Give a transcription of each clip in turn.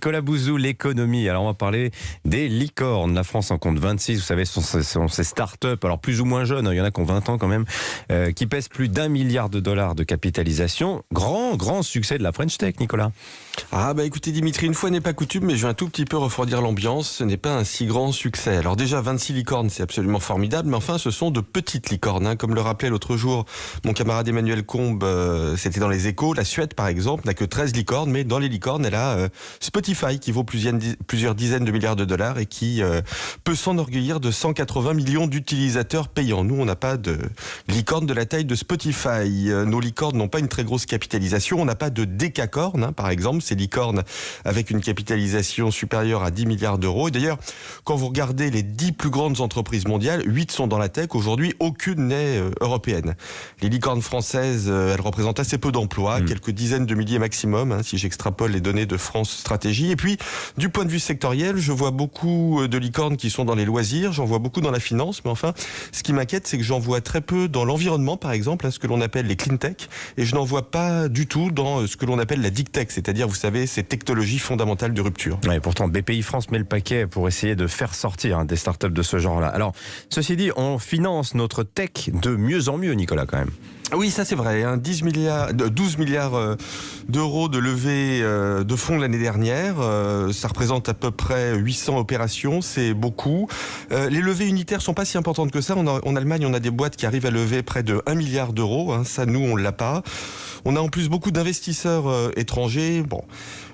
Nicolas Bouzou, l'économie. Alors on va parler des licornes. La France en compte 26, vous savez, ce sont ces start-up, alors plus ou moins jeunes, il y en a qui ont 20 ans quand même, qui pèsent plus d'1 milliard de dollars de capitalisation. Grand succès de la French Tech, Nicolas. Ah bah écoutez Dimitri, une fois n'est pas coutume, mais je vais un tout petit peu refroidir l'ambiance, ce n'est pas un si grand succès. Alors déjà 26 licornes, c'est absolument formidable, mais enfin ce sont de petites licornes, comme le rappelait l'autre jour mon camarade Emmanuel Combe, c'était dans les Échos. La Suède par exemple n'a que 13 licornes, mais dans les licornes elle a Spotify qui vaut plusieurs dizaines de milliards de dollars et qui peut s'enorgueillir de 180 millions d'utilisateurs payants. Nous on n'a pas de licorne de la taille de Spotify, nos licornes n'ont pas une très grosse capitalisation, on n'a pas de décacorne par exemple, ces licornes avec une capitalisation supérieure à 10 milliards d'euros. Et d'ailleurs, quand vous regardez les 10 plus grandes entreprises mondiales, 8 sont dans la tech. Aujourd'hui, aucune n'est européenne. Les licornes françaises, elles représentent assez peu d'emplois, quelques dizaines de milliers maximum, si j'extrapole les données de France Stratégie. Et puis, du point de vue sectoriel, je vois beaucoup de licornes qui sont dans les loisirs, j'en vois beaucoup dans la finance, mais enfin, ce qui m'inquiète, c'est que j'en vois très peu dans l'environnement, par exemple, ce que l'on appelle les clean tech, et je n'en vois pas du tout dans ce que l'on appelle la deep tech, c'est-à-dire, vous savez, ces technologies fondamentales de rupture. Ouais, pourtant, BPI France met le paquet pour essayer de faire sortir des startups de ce genre-là. Alors, ceci dit, on finance notre tech de mieux en mieux, Nicolas, quand même. Oui, ça c'est vrai. 12 milliards d'euros de levée de fonds l'année dernière. Ça représente à peu près 800 opérations. C'est beaucoup. Les levées unitaires sont pas si importantes que ça. En Allemagne, on a des boîtes qui arrivent à lever près de 1 milliard d'euros. Ça, nous, on l'a pas. On a en plus beaucoup d'investisseurs étrangers. Bon.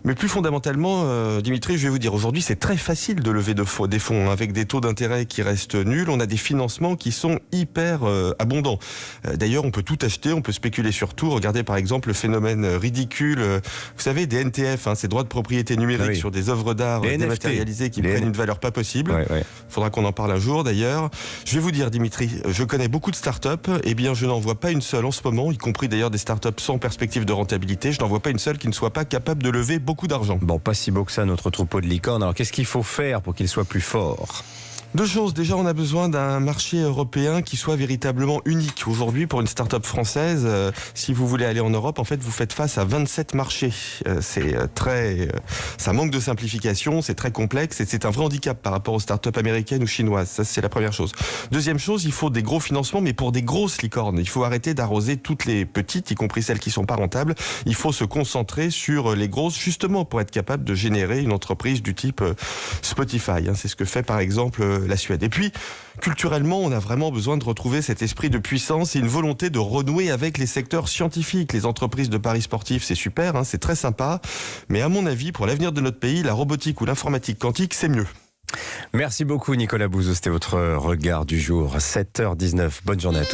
Mais plus fondamentalement, Dimitri, je vais vous dire, aujourd'hui, c'est très facile de lever des fonds avec des taux d'intérêt qui restent nuls. On a des financements qui sont hyper abondants. D'ailleurs, on peut tout acheter, on peut spéculer sur tout. Regardez par exemple le phénomène ridicule, vous savez, des NTF, ces droits de propriété numérique sur des œuvres d'art dématérialisées qui prennent une valeur pas possible. Faudra qu'on en parle un jour d'ailleurs. Je vais vous dire, Dimitri, je connais beaucoup de startups. Eh bien, je n'en vois pas une seule en ce moment, y compris d'ailleurs des startups sans perspective de rentabilité. Je n'en vois pas une seule qui ne soit pas capable de lever beaucoup d'argent. Bon, pas si beau que ça, notre troupeau de licornes. Alors, qu'est-ce qu'il faut faire pour qu'il soit plus fort ? Deux choses. Déjà, on a besoin d'un marché européen qui soit véritablement unique. Aujourd'hui, pour une start-up française, si vous voulez aller en Europe, en fait, vous faites face à 27 marchés. Ça manque de simplification, c'est très complexe et c'est un vrai handicap par rapport aux start-up américaines ou chinoises. Ça, c'est la première chose. Deuxième chose, il faut des gros financements, mais pour des grosses licornes. Il faut arrêter d'arroser toutes les petites, y compris celles qui sont pas rentables. Il faut se concentrer sur les grosses, justement, pour être capable de générer une entreprise du type Spotify. C'est ce que fait, par exemple, la Suède. Et puis, culturellement, on a vraiment besoin de retrouver cet esprit de puissance et une volonté de renouer avec les secteurs scientifiques. Les entreprises de paris sportifs, c'est super, c'est très sympa. Mais à mon avis, pour l'avenir de notre pays, la robotique ou l'informatique quantique, c'est mieux. Merci beaucoup, Nicolas Bouzou. C'était votre regard du jour. 7h19. Bonne journée à tous.